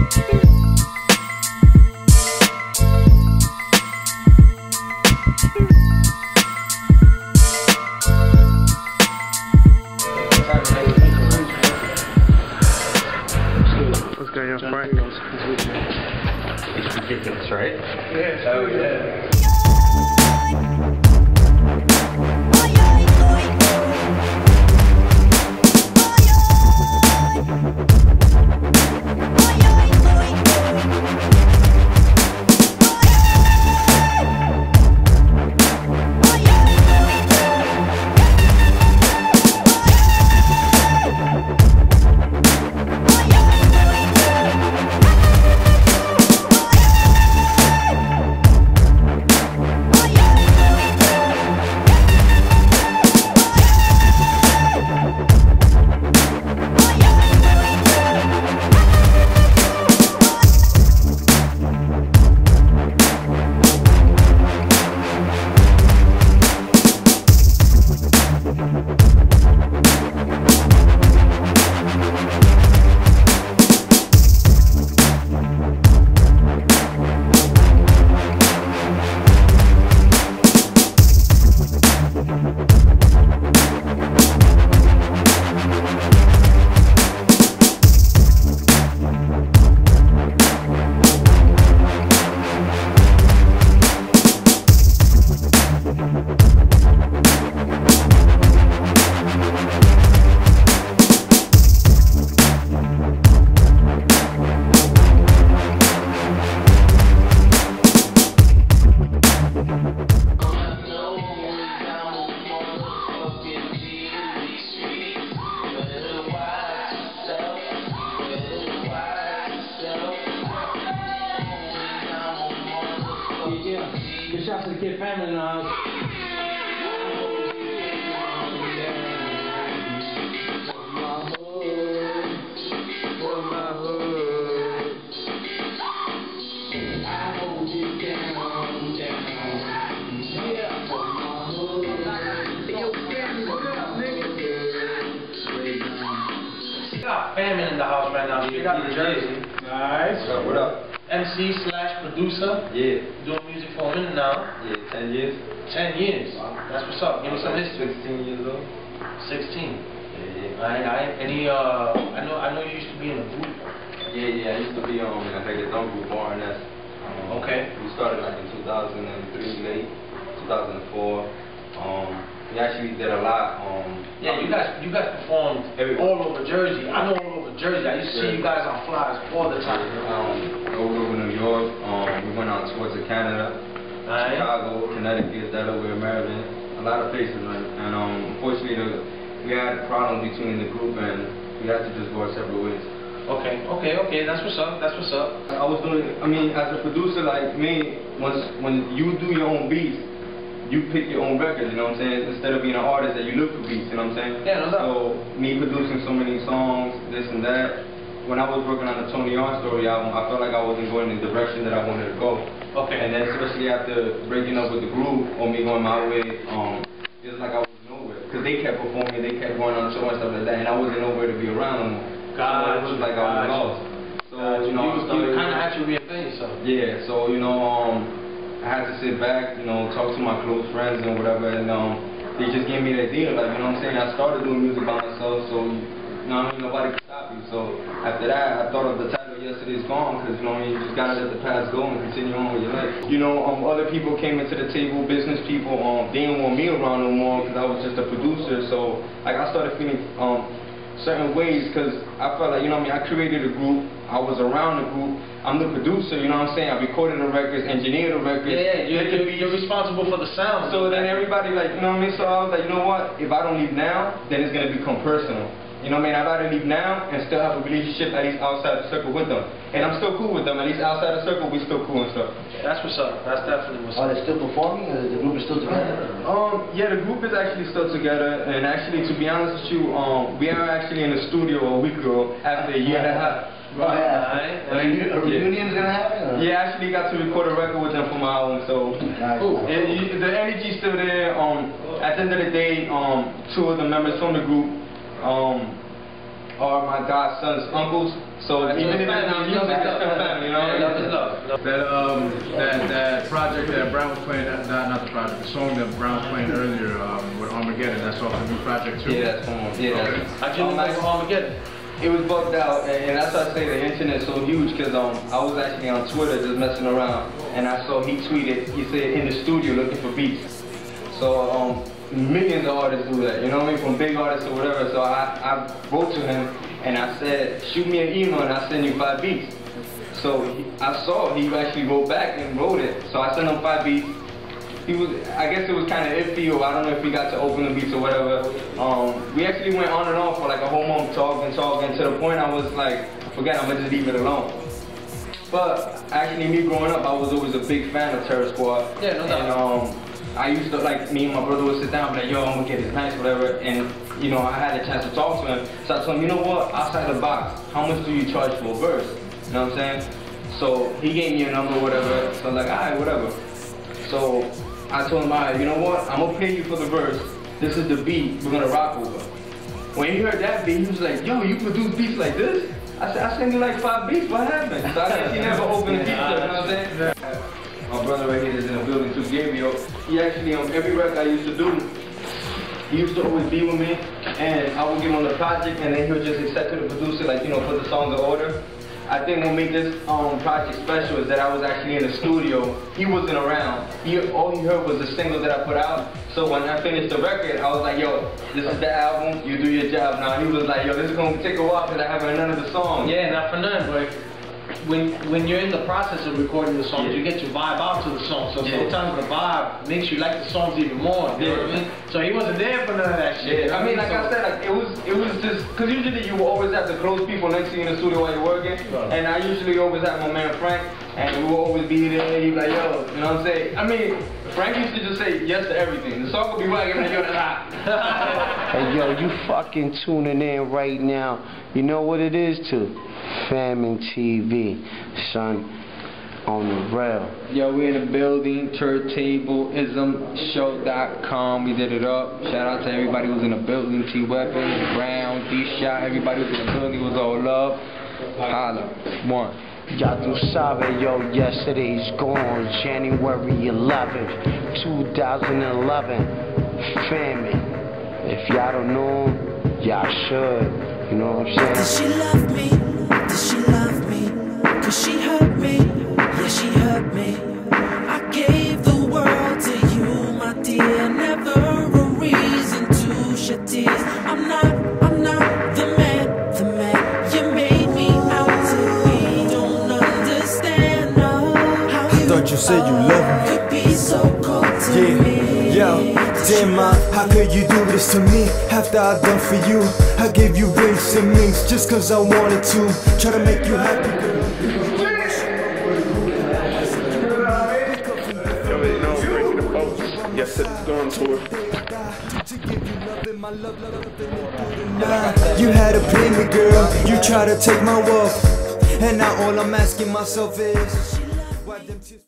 What's going on, Frank? It's ridiculous, right? Yeah. Oh, yeah. Good shots to the kid Famine in the house. We got Famine in the house right now. We got the Jersey. Nice. What up? MC/producer. Yeah. Doing music for a minute now. Yeah, 10 years. 10 years. That's what's up. Give me some history. 16 years old. 16. Yeah. Alright. Any I know you used to be in a group. Yeah, I used to be in a reggaeton group, RNS. Okay. We started like in 2003, late 2004. We actually did a lot. Yeah, you guys performed all over Jersey. I know all over Jersey. I used to see you guys on flyers all the time. Over New York. We went on tours to Canada, Chicago, Connecticut, Delaware, Maryland, a lot of places, man. And unfortunately, we had a problem between the group, and we had to just go our separate ways. Okay. That's what's up. I was doing. I mean, as a producer like me, when you do your own beats, you pick your own records, you know what I'm saying? Instead of being an artist that you look for beats, you know what I'm saying? Yeah, no doubt. So, me producing so many songs, this and that, when I was working on the Tony R Story album, I felt like I wasn't going in the direction that I wanted to go. Okay. And then especially after breaking up with the group, or me going my way, it was like I was nowhere. Because they kept performing, they kept going on the show and stuff like that, and I wasn't nowhere to be around them. So it was like I was lost. So, you know, you kind of had to reinvent yourself. Yeah, so, you know, I had to sit back, you know, talk to my close friends and whatever, and they just gave me the idea, like, you know what I'm saying? I started doing music by myself, so, you know what I mean, nobody could stop you. So, after that, I thought of the title, Yesterday's Gone, because, you know what I mean, you just gotta let the past go and continue on with your life. You know, other people came into the table, business people, they didn't want me around no more, because I was just a producer, so, like, I started feeling, certain ways, because I felt like, you know what I mean, I created a group, I was around the group, I'm the producer, you know what I'm saying, I recorded the records, engineered the records. Yeah, you're responsible for the sound. So then everybody, like, you know what I mean, so I was like, you know what, if I don't leave now, then it's going to become personal. You know what I mean, I'd rather leave now and still have a relationship at least outside the circle with them. And I'm still cool with them, at least outside the circle, we still cool and stuff. That's what's up, that's definitely what's up. Are they still performing, or the group is still together? Yeah, the group is actually still together, and actually, to be honest with you, we are actually in the studio a week ago after a year and a half. Right. A reunion's gonna happen? Or? Yeah, I actually got to record a record with them for my album, so the energy's still there. At the end of the day, two of the members from the group are my godson's uncles. So even if it's not music, it's still family, you know? That project that Brown was playing, not the project, the song that Brown was playing earlier with Armageddon, that's off the new project too? Yeah, that's one. Yeah. Okay. How'd you know Armageddon? It was bugged out, and that's why I say the internet's so huge, because I was actually on Twitter just messing around, and I saw he tweeted, he said, in the studio looking for beats. So millions of artists do that, you know what I mean, from big artists or whatever. So I wrote to him, and I said, shoot me an email and I'll send you 5 beats. So I saw he actually wrote back and wrote it. So I sent him 5 beats. I guess it was kind of iffy, or I don't know if he got to open the beats or whatever. We actually went on and on for like a whole month talking, to the point I was like, forget, I'm gonna just leave it alone. But actually, me growing up, I was always a big fan of Terror Squad. Yeah, no doubt. And I used to, like, me and my brother would sit down and be like, yo, I'm gonna get this nice, whatever. And you know, I had a chance to talk to him. So I told him, you know what, outside the box, how much do you charge for a verse? You know what I'm saying? So he gave me a number, whatever. So I'm like, alright, whatever. So I told him, alright, you know what, I'm gonna pay you for the verse. This is the beat we're gonna rock over. When he heard that beat, he was like, yo, you produce beats like this? I said, I sent you like 5 beats, what happened? So I guess he never opened the beat, you know what I'm saying? My brother right here is in the building too, Gabriel. He actually, on every record I used to do, he used to always be with me, and I would give him the project, and then he would just accept to the producer, like, you know, put the songs in order. I think what made this project special is that I was actually in the studio. He wasn't around. All he heard was the singles that I put out. So when I finished the record, I was like, yo, this is the album, you do your job now. He was like, yo, this is gonna take a while because I haven't none of the songs. Yeah, not for nothing, but when you're in the process of recording the songs, you get to vibe out to the song. So sometimes the vibe makes you like the songs even more. You know what I mean? So he wasn't there for none of that shit. I mean, like I said, like it was just because usually you will always have the close people next to you in the studio while you're working, and I usually always have my man Frank, and we will always be there. He'd be like, yo, you know what I'm saying? I mean, Frank used to just say yes to everything. The song would be right, and yo, that's hot. Hey, yo, you fucking tuning in right now. You know what it is to Famine TV, son, on the rail. Yo, we're in the building, Turntableizm show.com. We did it up. Shout out to everybody who was in the building. T Weapons, Brown, D-Shot, everybody who was in the building. It was all love. Holla. One. Ya tu sabe, yo, yesterday's gone, January 11th, 2011, Famine. If y'all don't know, y'all should. You know what I'm saying? Does she love me? Does she love me? Cause she hurt me. Yeah, she hurt me. I gave the world to you, my dear. Never a reason to shed tears. I'm not the man you made me out to be. Don't understand how you thought you said you love me. Could be so cold to me. Yo, damn, how could you do this to me? After I done for you, I gave you rings and rings just cause I wanted to. Try to make you happy. Yo, you know, breaking the boats. Yes, it's going tour. You had to play me, girl. You try to take my wealth, and now all I'm asking myself is, why them tears